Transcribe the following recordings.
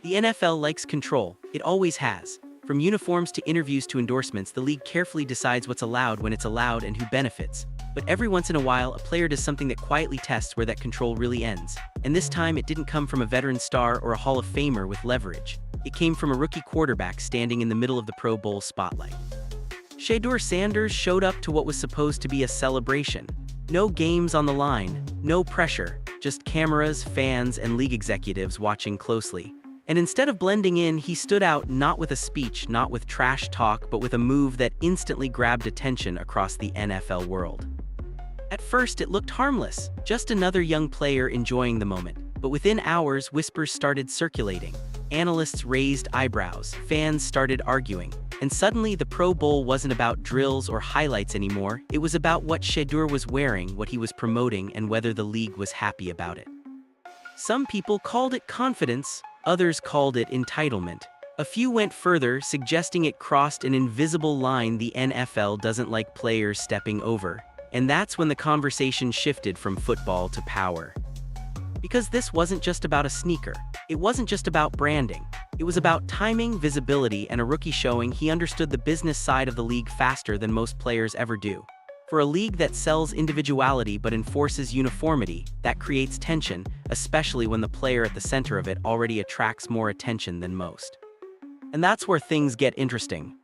The NFL likes control. It always has. From uniforms to interviews to endorsements, the league carefully decides what's allowed when it's allowed and who benefits. But every once in a while, a player does something that quietly tests where that control really ends. And this time, it didn't come from a veteran star or a Hall of Famer with leverage. It came from a rookie quarterback standing in the middle of the Pro Bowl spotlight. Shedeur Sanders showed up to what was supposed to be a celebration. No games on the line, no pressure, just cameras, fans, and league executives watching closely. And instead of blending in, he stood out not with a speech, not with trash talk, but with a move that instantly grabbed attention across the NFL world. At first, it looked harmless, just another young player enjoying the moment. But within hours, whispers started circulating. Analysts raised eyebrows, fans started arguing. And suddenly, the Pro Bowl wasn't about drills or highlights anymore. It was about what Shedeur was wearing, what he was promoting, and whether the league was happy about it. Some people called it confidence, others called it entitlement. A few went further, suggesting it crossed an invisible line the NFL doesn't like players stepping over. And that's when the conversation shifted from football to power. Because this wasn't just about a sneaker. It wasn't just about branding. It was about timing, visibility, and a rookie showing he understood the business side of the league faster than most players ever do. For a league that sells individuality but enforces uniformity, that creates tension, especially when the player at the center of it already attracts more attention than most. And that's where things get interesting.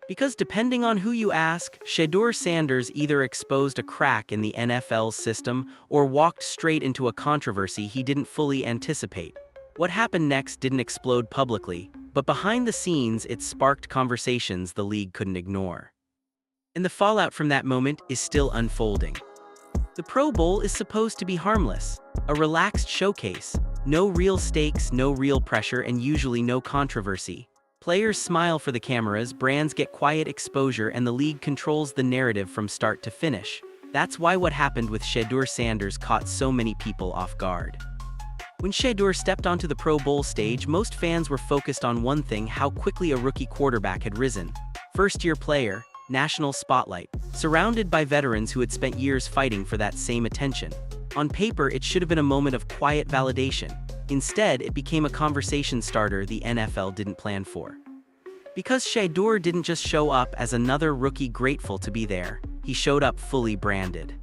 Because depending on who you ask, Shedeur Sanders either exposed a crack in the NFL's system or walked straight into a controversy he didn't fully anticipate. What happened next didn't explode publicly, but behind the scenes it sparked conversations the league couldn't ignore. And the fallout from that moment is still unfolding. The Pro Bowl is supposed to be harmless, a relaxed showcase, no real stakes, no real pressure, and usually no controversy. Players smile for the cameras, brands get quiet exposure, and the league controls the narrative from start to finish. That's why what happened with Shedeur Sanders caught so many people off guard. When Shedeur stepped onto the Pro Bowl stage, most fans were focused on one thing: how quickly a rookie quarterback had risen. First-year player, national spotlight, surrounded by veterans who had spent years fighting for that same attention. On paper, it should have been a moment of quiet validation. Instead, it became a conversation starter the NFL didn't plan for. Because Shedeur didn't just show up as another rookie grateful to be there, he showed up fully branded.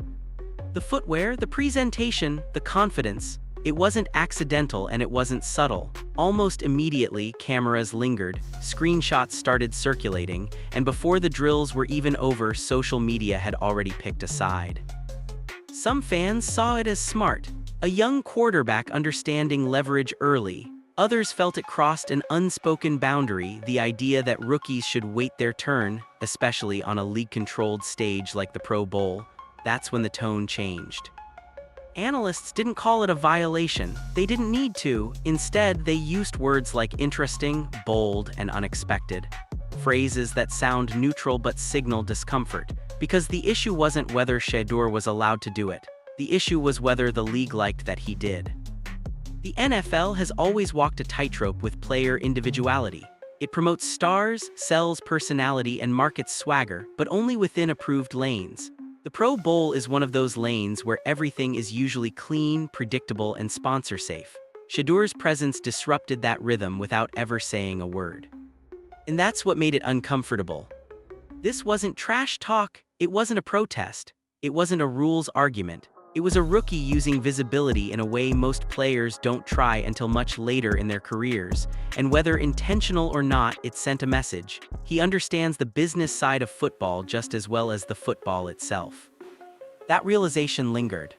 The footwear, the presentation, the confidence, it wasn't accidental and it wasn't subtle. Almost immediately, cameras lingered, screenshots started circulating, and before the drills were even over, social media had already picked a side. Some fans saw it as smart, a young quarterback understanding leverage early. Others felt it crossed an unspoken boundary, the idea that rookies should wait their turn, especially on a league-controlled stage like the Pro Bowl. That's when the tone changed. Analysts didn't call it a violation. They didn't need to. Instead, they used words like interesting, bold, and unexpected. Phrases that sound neutral but signal discomfort. Because the issue wasn't whether Shedeur was allowed to do it. The issue was whether the league liked that he did. The NFL has always walked a tightrope with player individuality. It promotes stars, sells personality, and markets swagger, but only within approved lanes. The Pro Bowl is one of those lanes where everything is usually clean, predictable, and sponsor-safe. Shedeur's presence disrupted that rhythm without ever saying a word. And that's what made it uncomfortable. This wasn't trash talk, it wasn't a protest, it wasn't a rules argument. It was a rookie using visibility in a way most players don't try until much later in their careers, and whether intentional or not, it sent a message. He understands the business side of football just as well as the football itself. That realization lingered.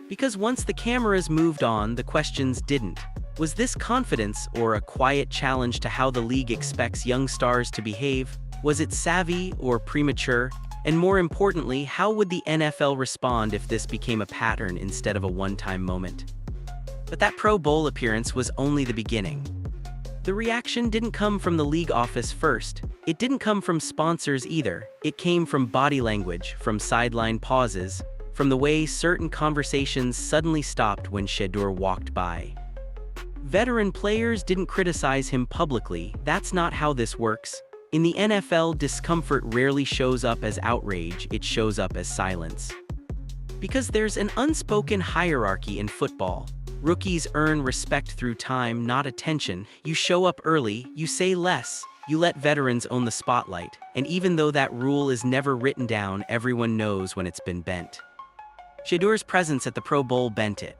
Because once the cameras moved on, the questions didn't. Was this confidence or a quiet challenge to how the league expects young stars to behave? Was it savvy or premature? And more importantly, how would the NFL respond if this became a pattern instead of a one-time moment? But that Pro Bowl appearance was only the beginning. The reaction didn't come from the league office first. It didn't come from sponsors either. It came from body language, from sideline pauses, from the way certain conversations suddenly stopped when Shedeur walked by. Veteran players didn't criticize him publicly. That's not how this works. In the NFL, discomfort rarely shows up as outrage, it shows up as silence. Because there's an unspoken hierarchy in football. Rookies earn respect through time, not attention. You show up early, you say less. You let veterans own the spotlight, and even though that rule is never written down, everyone knows when it's been bent. Shedeur's presence at the Pro Bowl bent it.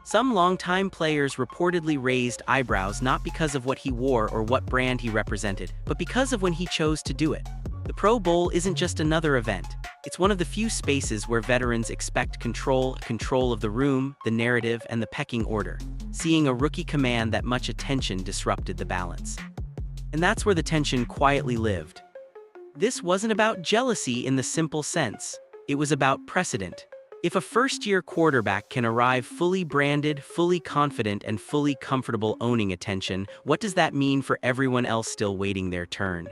Some longtime players reportedly raised eyebrows not because of what he wore or what brand he represented, but because of when he chose to do it. The Pro Bowl isn't just another event. It's one of the few spaces where veterans expect control of the room, the narrative, and the pecking order. Seeing a rookie command that much attention disrupted the balance. And that's where the tension quietly lived. This wasn't about jealousy in the simple sense. It was about precedent. If a first-year quarterback can arrive fully branded, fully confident, and fully comfortable owning attention, what does that mean for everyone else still waiting their turn?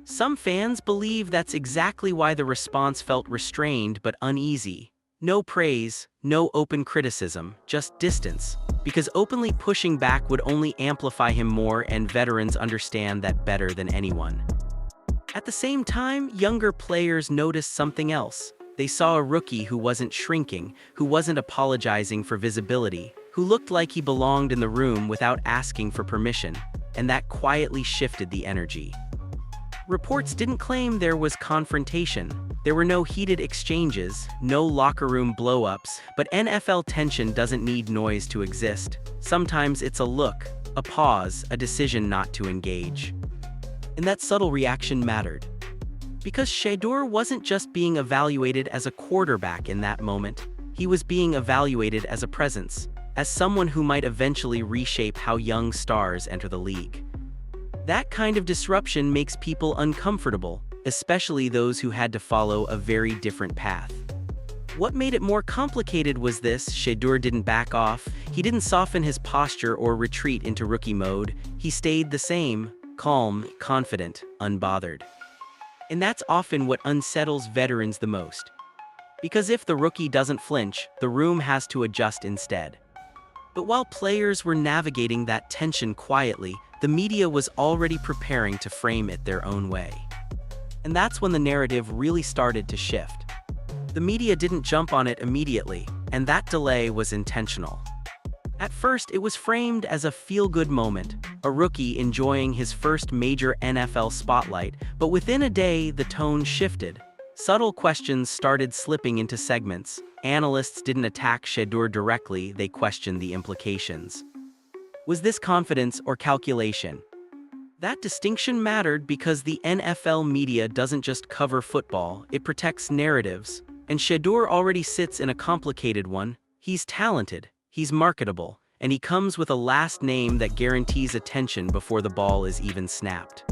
Some fans believe that's exactly why the response felt restrained but uneasy. No praise, no open criticism, just distance. Because openly pushing back would only amplify him more, and veterans understand that better than anyone. At the same time, younger players noticed something else. They saw a rookie who wasn't shrinking, who wasn't apologizing for visibility, who looked like he belonged in the room without asking for permission, and that quietly shifted the energy. Reports didn't claim there was confrontation. There were no heated exchanges, no locker room blow-ups, but NFL tension doesn't need noise to exist. Sometimes it's a look, a pause, a decision not to engage. And that subtle reaction mattered. Because Shedeur wasn't just being evaluated as a quarterback in that moment, he was being evaluated as a presence, as someone who might eventually reshape how young stars enter the league. That kind of disruption makes people uncomfortable, especially those who had to follow a very different path. What made it more complicated was this: Shedeur didn't back off, he didn't soften his posture or retreat into rookie mode, he stayed the same, calm, confident, unbothered. And that's often what unsettles veterans the most. Because if the rookie doesn't flinch, the room has to adjust instead. But while players were navigating that tension quietly, the media was already preparing to frame it their own way. And that's when the narrative really started to shift. The media didn't jump on it immediately, and that delay was intentional. At first, it was framed as a feel-good moment, a rookie enjoying his first major NFL spotlight, but within a day, the tone shifted. Subtle questions started slipping into segments. Analysts didn't attack Shedeur directly, they questioned the implications. Was this confidence or calculation? That distinction mattered because the NFL media doesn't just cover football, it protects narratives. And Shedeur already sits in a complicated one. He's talented, he's marketable, and he comes with a last name that guarantees attention before the ball is even snapped.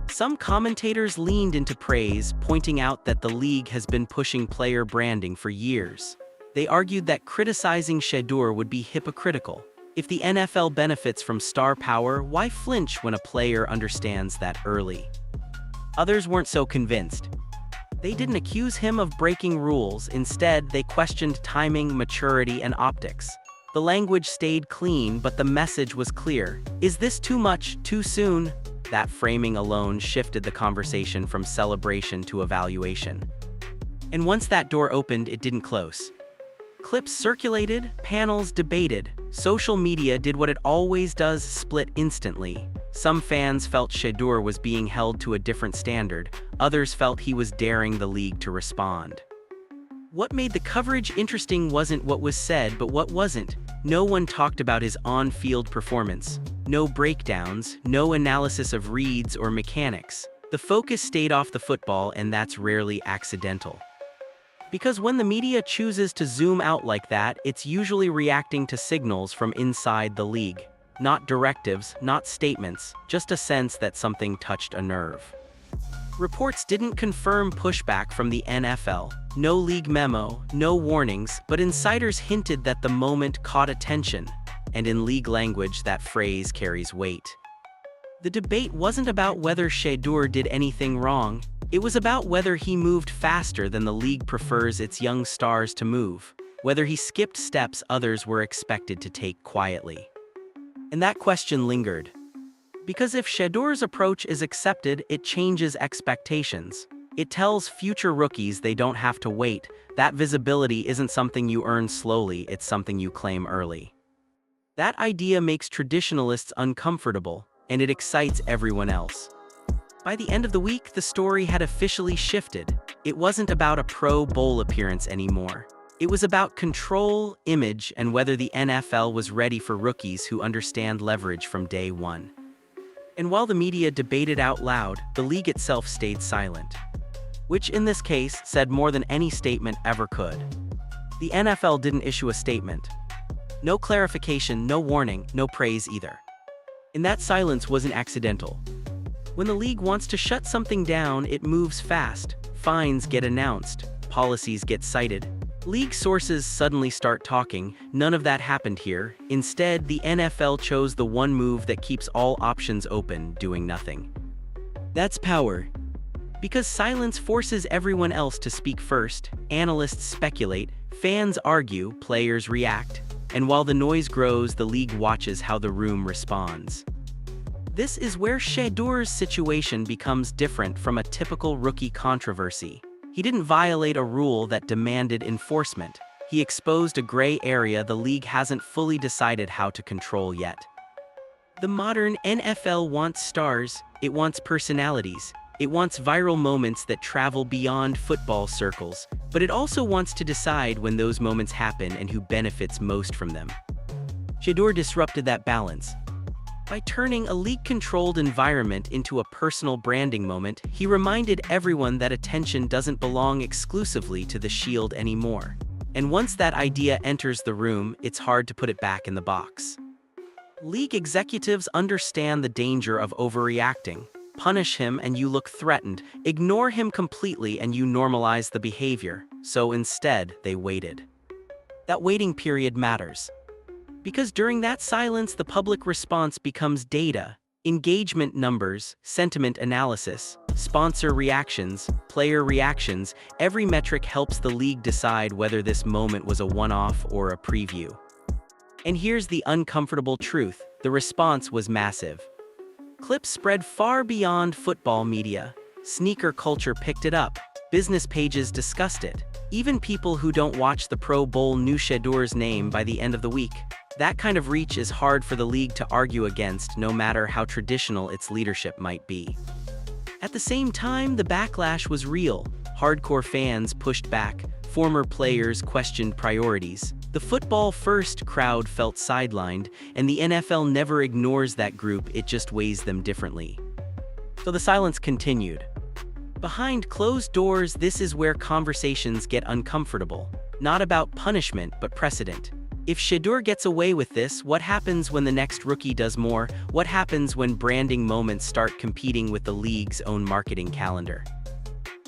Some commentators leaned into praise, pointing out that the league has been pushing player branding for years. They argued that criticizing Shedeur would be hypocritical. If the NFL benefits from star power, why flinch when a player understands that early? Others weren't so convinced. They didn't accuse him of breaking rules, instead they questioned timing, maturity, and optics. The language stayed clean, but the message was clear. Is this too much, too soon? That framing alone shifted the conversation from celebration to evaluation. And once that door opened, it didn't close. Clips circulated, panels debated. Social media did what it always does: split instantly. Some fans felt Shedeur was being held to a different standard, others felt he was daring the league to respond. What made the coverage interesting wasn't what was said, but what wasn't. No one talked about his on-field performance. No breakdowns, no analysis of reads or mechanics. The focus stayed off the football, and that's rarely accidental. Because when the media chooses to zoom out like that, it's usually reacting to signals from inside the league. Not directives, not statements, just a sense that something touched a nerve. Reports didn't confirm pushback from the NFL. No league memo, no warnings, but insiders hinted that the moment caught attention. And in league language, that phrase carries weight. The debate wasn't about whether Shedeur did anything wrong. It was about whether he moved faster than the league prefers its young stars to move, whether he skipped steps others were expected to take quietly. And that question lingered. Because if Shedeur's approach is accepted, it changes expectations. It tells future rookies they don't have to wait. That visibility isn't something you earn slowly, it's something you claim early. That idea makes traditionalists uncomfortable, and it excites everyone else. By the end of the week, the story had officially shifted. It wasn't about a Pro Bowl appearance anymore. It was about control, image, and whether the NFL was ready for rookies who understand leverage from day one. And while the media debated out loud, the league itself stayed silent. Which in this case said more than any statement ever could. The NFL didn't issue a statement. No clarification, no warning, no praise either. And that silence wasn't accidental. When the league wants to shut something down, it moves fast. Fines get announced, policies get cited. League sources suddenly start talking. None of that happened here. Instead, the NFL chose the one move that keeps all options open, doing nothing. That's power. Because silence forces everyone else to speak first, analysts speculate, fans argue, players react, and while the noise grows, the league watches how the room responds. This is where Shedeur's situation becomes different from a typical rookie controversy. He didn't violate a rule that demanded enforcement. He exposed a gray area the league hasn't fully decided how to control yet. The modern NFL wants stars, it wants personalities, it wants viral moments that travel beyond football circles, but it also wants to decide when those moments happen and who benefits most from them. Shedeur disrupted that balance. By turning a league-controlled environment into a personal branding moment, he reminded everyone that attention doesn't belong exclusively to the Shield anymore. And once that idea enters the room, it's hard to put it back in the box. League executives understand the danger of overreacting. Punish him and you look threatened. Ignore him completely and you normalize the behavior. So instead, they waited. That waiting period matters. Because during that silence, the public response becomes data, engagement numbers, sentiment analysis, sponsor reactions, player reactions. Every metric helps the league decide whether this moment was a one-off or a preview. And here's the uncomfortable truth: the response was massive. Clips spread far beyond football media. Sneaker culture picked it up. Business pages discussed it. Even people who don't watch the Pro Bowl knew Shedeur's name by the end of the week. That kind of reach is hard for the league to argue against, no matter how traditional its leadership might be. At the same time, the backlash was real. Hardcore fans pushed back. Former players questioned priorities. The football-first crowd felt sidelined, and the NFL never ignores that group, it just weighs them differently. So the silence continued. Behind closed doors, this is where conversations get uncomfortable. Not about punishment, but precedent. If Shedeur gets away with this, what happens when the next rookie does more? What happens when branding moments start competing with the league's own marketing calendar?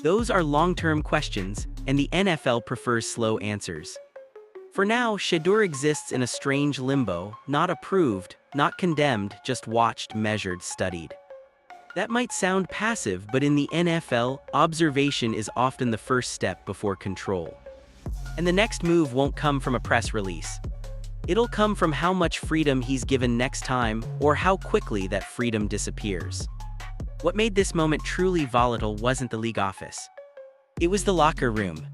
Those are long-term questions, and the NFL prefers slow answers. For now, Shedeur exists in a strange limbo, not approved, not condemned, just watched, measured, studied. That might sound passive, but in the NFL, observation is often the first step before control. And the next move won't come from a press release. It'll come from how much freedom he's given next time, or how quickly that freedom disappears. What made this moment truly volatile wasn't the league office. It was the locker room.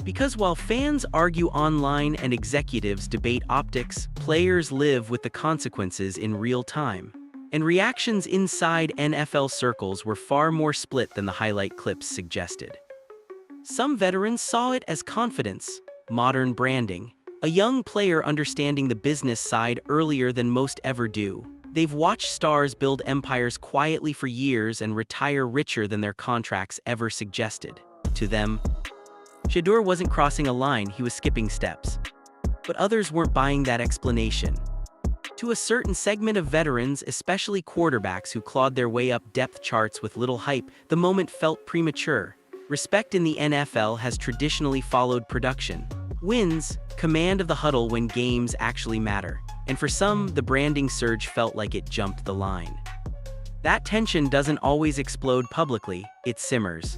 Because while fans argue online and executives debate optics, players live with the consequences in real time. And reactions inside NFL circles were far more split than the highlight clips suggested. Some veterans saw it as confidence, modern branding, a young player understanding the business side earlier than most ever do. They've watched stars build empires quietly for years and retire richer than their contracts ever suggested. To them, Shedeur wasn't crossing a line, he was skipping steps. But others weren't buying that explanation. To a certain segment of veterans, especially quarterbacks who clawed their way up depth charts with little hype, the moment felt premature. Respect in the NFL has traditionally followed production. Wins, command of the huddle when games actually matter. And for some, the branding surge felt like it jumped the line. That tension doesn't always explode publicly, it simmers.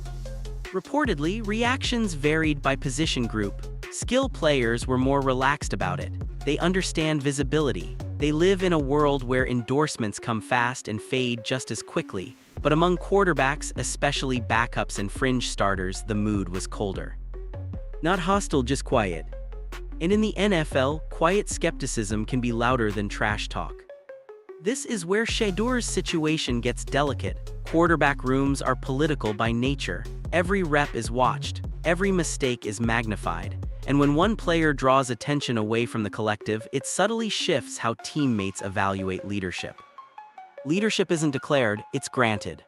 Reportedly, reactions varied by position group. Skill players were more relaxed about it. They understand visibility. They live in a world where endorsements come fast and fade just as quickly. But among quarterbacks, especially backups and fringe starters, the mood was colder. Not hostile, just quiet. And in the NFL, quiet skepticism can be louder than trash talk. This is where Shedeur's situation gets delicate. Quarterback rooms are political by nature. Every rep is watched, every mistake is magnified. And when one player draws attention away from the collective, it subtly shifts how teammates evaluate leadership. Leadership isn't declared, it's granted.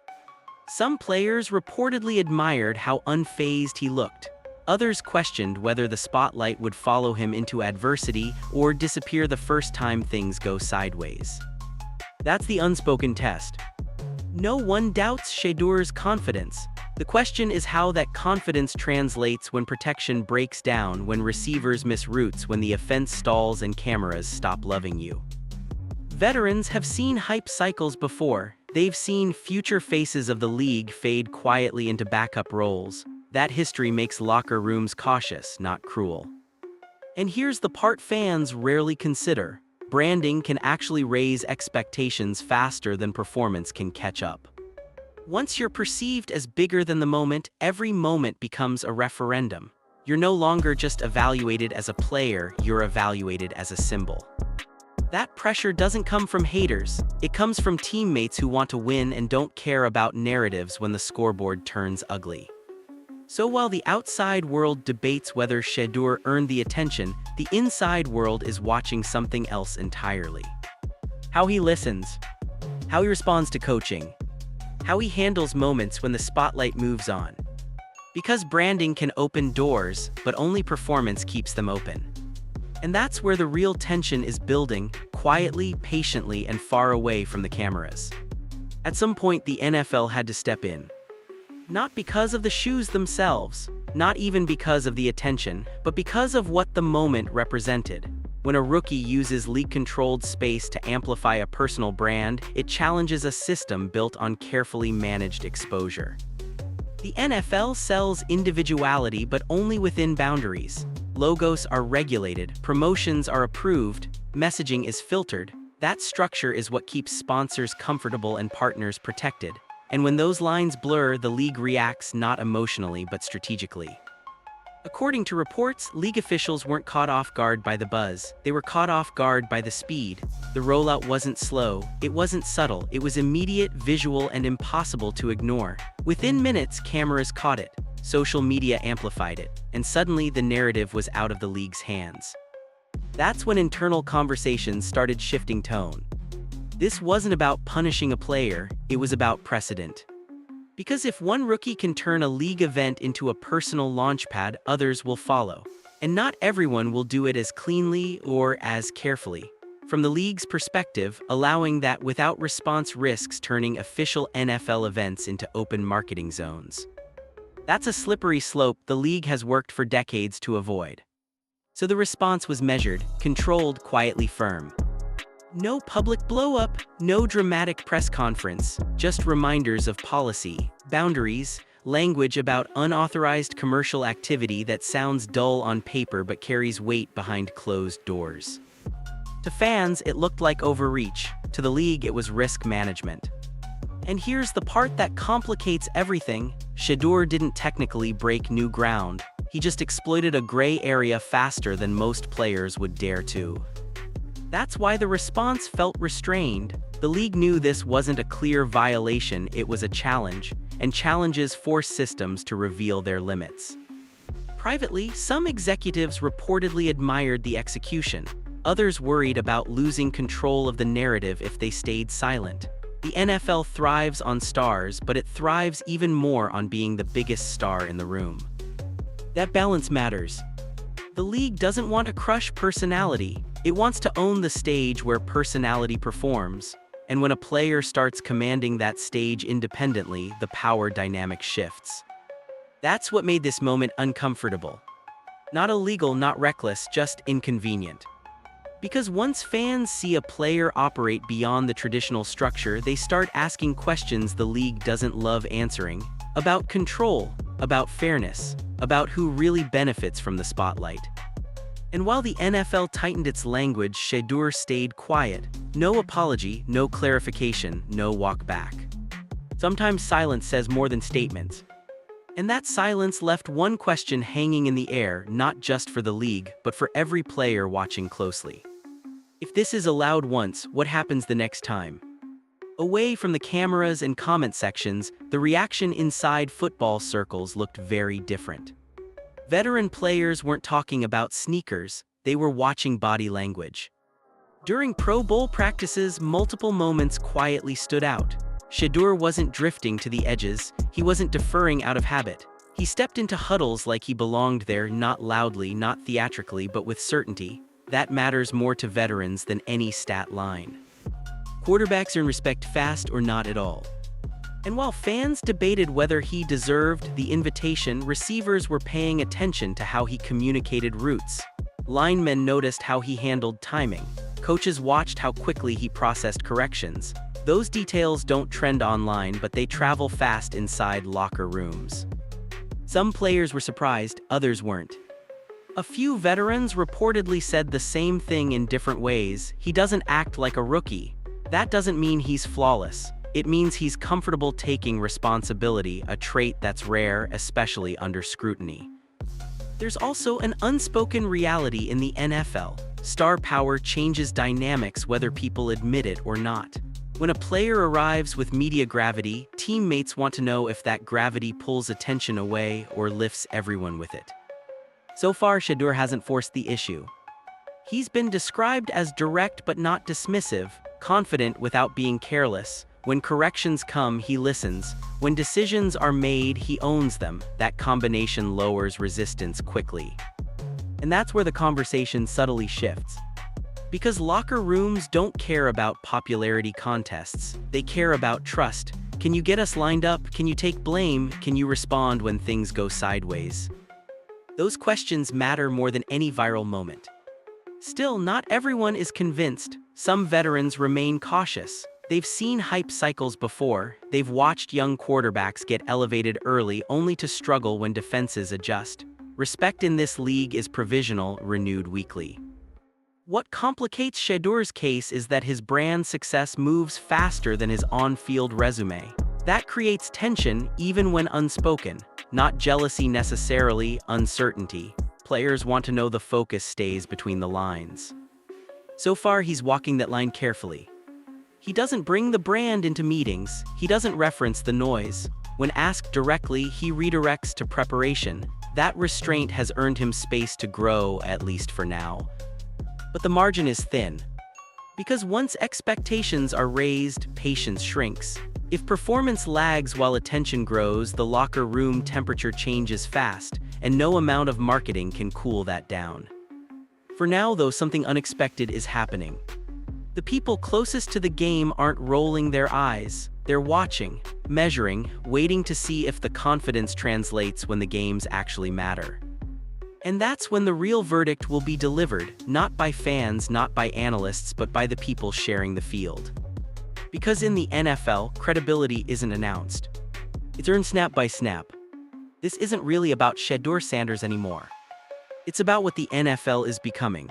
Some players reportedly admired how unfazed he looked. Others questioned whether the spotlight would follow him into adversity or disappear the first time things go sideways. That's the unspoken test. No one doubts Shedeur's confidence. The question is how that confidence translates when protection breaks down, when receivers miss routes, when the offense stalls and cameras stop loving you. Veterans have seen hype cycles before. They've seen future faces of the league fade quietly into backup roles. That history makes locker rooms cautious, not cruel. And here's the part fans rarely consider. Branding can actually raise expectations faster than performance can catch up. Once you're perceived as bigger than the moment, every moment becomes a referendum. You're no longer just evaluated as a player, you're evaluated as a symbol. That pressure doesn't come from haters, it comes from teammates who want to win and don't care about narratives when the scoreboard turns ugly. So while the outside world debates whether Shedeur earned the attention, the inside world is watching something else entirely. How he listens, how he responds to coaching, how he handles moments when the spotlight moves on. Because branding can open doors, but only performance keeps them open. And that's where the real tension is building, quietly, patiently, and far away from the cameras. At some point, the NFL had to step in. Not because of the shoes themselves, not even because of the attention, but because of what the moment represented. When a rookie uses league-controlled space to amplify a personal brand, it challenges a system built on carefully managed exposure. The NFL sells individuality, but only within boundaries. Logos are regulated, promotions are approved, messaging is filtered. That structure is what keeps sponsors comfortable and partners protected. And when those lines blur, the league reacts not emotionally but strategically. According to reports, league officials weren't caught off guard by the buzz, they were caught off guard by the speed. The rollout wasn't slow, it wasn't subtle, it was immediate, visual, and impossible to ignore. Within minutes, cameras caught it, social media amplified it, and suddenly the narrative was out of the league's hands. That's when internal conversations started shifting tone. This wasn't about punishing a player, it was about precedent. Because if one rookie can turn a league event into a personal launchpad, others will follow. And not everyone will do it as cleanly or as carefully. From the league's perspective, allowing that without response risks turning official NFL events into open marketing zones. That's a slippery slope the league has worked for decades to avoid. So the response was measured, controlled, quietly firm. No public blow-up, no dramatic press conference, just reminders of policy, boundaries, language about unauthorized commercial activity that sounds dull on paper but carries weight behind closed doors. To fans, it looked like overreach. To the league, it was risk management. And here's the part that complicates everything. Shedeur didn't technically break new ground. He just exploited a gray area faster than most players would dare to. That's why the response felt restrained. The league knew this wasn't a clear violation, it was a challenge, and challenges force systems to reveal their limits. Privately, some executives reportedly admired the execution. Others worried about losing control of the narrative if they stayed silent. The NFL thrives on stars, but it thrives even more on being the biggest star in the room. That balance matters. The league doesn't want to crush personality. It wants to own the stage where personality performs. And when a player starts commanding that stage independently, the power dynamic shifts. That's what made this moment uncomfortable. Not illegal, not reckless, just inconvenient. Because once fans see a player operate beyond the traditional structure, they start asking questions the league doesn't love answering. About control, about fairness, about who really benefits from the spotlight. And while the NFL tightened its language, Shedeur stayed quiet. No apology, no clarification, no walk back. Sometimes silence says more than statements. And that silence left one question hanging in the air, not just for the league, but for every player watching closely. If this is allowed once, what happens the next time? Away from the cameras and comment sections, the reaction inside football circles looked very different. Veteran players weren't talking about sneakers, they were watching body language. During Pro Bowl practices, multiple moments quietly stood out. Shedeur wasn't drifting to the edges, he wasn't deferring out of habit. He stepped into huddles like he belonged there, not loudly, not theatrically, but with certainty. That matters more to veterans than any stat line. Quarterbacks earn respect fast or not at all. And while fans debated whether he deserved the invitation, receivers were paying attention to how he communicated routes. Linemen noticed how he handled timing. Coaches watched how quickly he processed corrections. Those details don't trend online, but they travel fast inside locker rooms. Some players were surprised, others weren't. A few veterans reportedly said the same thing in different ways. He doesn't act like a rookie. That doesn't mean he's flawless. It means he's comfortable taking responsibility, a trait that's rare, especially under scrutiny. There's also an unspoken reality in the NFL. Star power changes dynamics whether people admit it or not. When a player arrives with media gravity, teammates want to know if that gravity pulls attention away or lifts everyone with it. So far, Shedeur hasn't forced the issue. He's been described as direct but not dismissive, confident without being careless. When corrections come, he listens. When decisions are made, he owns them. That combination lowers resistance quickly. And that's where the conversation subtly shifts. Because locker rooms don't care about popularity contests, they care about trust. Can you get us lined up? Can you take blame? Can you respond when things go sideways? Those questions matter more than any viral moment. Still, not everyone is convinced. Some veterans remain cautious. They've seen hype cycles before. They've watched young quarterbacks get elevated early only to struggle when defenses adjust. Respect in this league is provisional, renewed weekly. What complicates Shedeur's case is that his brand success moves faster than his on-field resume. That creates tension even when unspoken. Not jealousy necessarily, uncertainty. Players want to know the focus stays between the lines. So far, he's walking that line carefully. He doesn't bring the brand into meetings. He doesn't reference the noise. When asked directly, he redirects to preparation. That restraint has earned him space to grow, at least for now. But the margin is thin. Because once expectations are raised, patience shrinks. If performance lags while attention grows, the locker room temperature changes fast, and no amount of marketing can cool that down. For now, though, something unexpected is happening. The people closest to the game aren't rolling their eyes. They're watching, measuring, waiting to see if the confidence translates when the games actually matter. And that's when the real verdict will be delivered, not by fans, not by analysts, but by the people sharing the field. Because in the NFL, credibility isn't announced. It's earned snap by snap. This isn't really about Shedeur Sanders anymore. It's about what the NFL is becoming.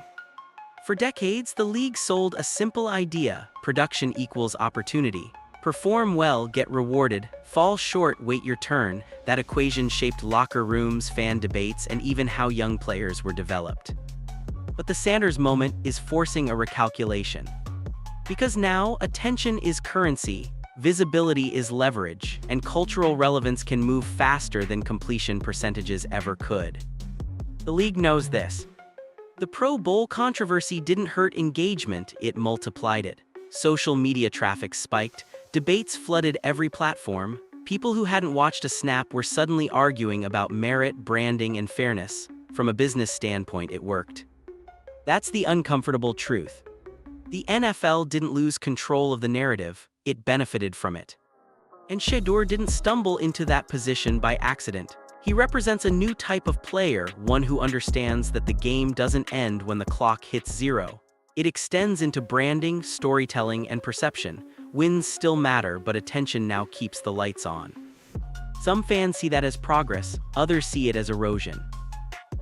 For decades, the league sold a simple idea: production equals opportunity. Perform well, get rewarded. Fall short, wait your turn. That equation shaped locker rooms, fan debates, and even how young players were developed. But the Sanders moment is forcing a recalculation. Because now, attention is currency, visibility is leverage, and cultural relevance can move faster than completion percentages ever could. The league knows this. The Pro Bowl controversy didn't hurt engagement, it multiplied it. Social media traffic spiked, debates flooded every platform. People who hadn't watched a snap were suddenly arguing about merit, branding, and fairness. From a business standpoint, it worked. That's the uncomfortable truth. The NFL didn't lose control of the narrative, it benefited from it. And Shedeur didn't stumble into that position by accident. He represents a new type of player, one who understands that the game doesn't end when the clock hits zero. It extends into branding, storytelling, and perception. Wins still matter, but attention now keeps the lights on. Some fans see that as progress, others see it as erosion.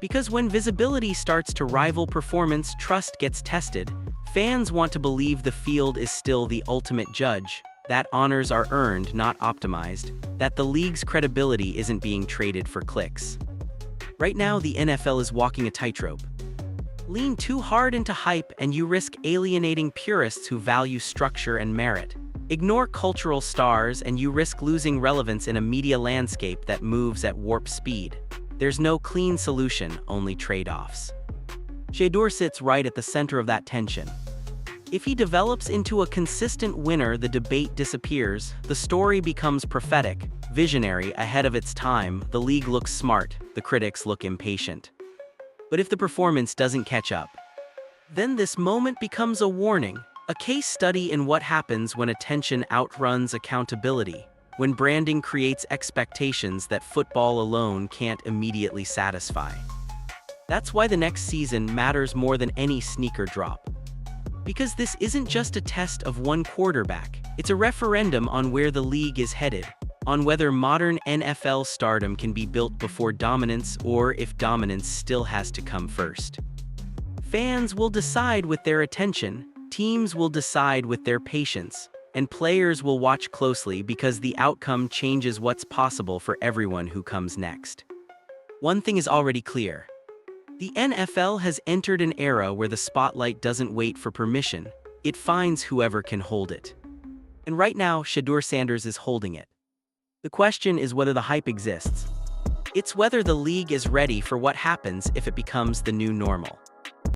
Because when visibility starts to rival performance, trust gets tested. Fans want to believe the field is still the ultimate judge. that honors are earned, not optimized, that the league's credibility isn't being traded for clicks. Right now, the NFL is walking a tightrope. Lean too hard into hype and you risk alienating purists who value structure and merit. Ignore cultural stars and you risk losing relevance in a media landscape that moves at warp speed. There's no clean solution, only trade-offs. Shedeur sits right at the center of that tension. If he develops into a consistent winner, the debate disappears, the story becomes prophetic, visionary, ahead of its time, the league looks smart, the critics look impatient. But if the performance doesn't catch up, then this moment becomes a warning, a case study in what happens when attention outruns accountability, when branding creates expectations that football alone can't immediately satisfy. That's why the next season matters more than any sneaker drop. Because this isn't just a test of one quarterback, it's a referendum on where the league is headed, on whether modern NFL stardom can be built before dominance or if dominance still has to come first. Fans will decide with their attention, teams will decide with their patience, and players will watch closely because the outcome changes what's possible for everyone who comes next. One thing is already clear. The NFL has entered an era where the spotlight doesn't wait for permission, it finds whoever can hold it. And right now, Shedeur Sanders is holding it. The question is whether the hype exists. It's whether the league is ready for what happens if it becomes the new normal.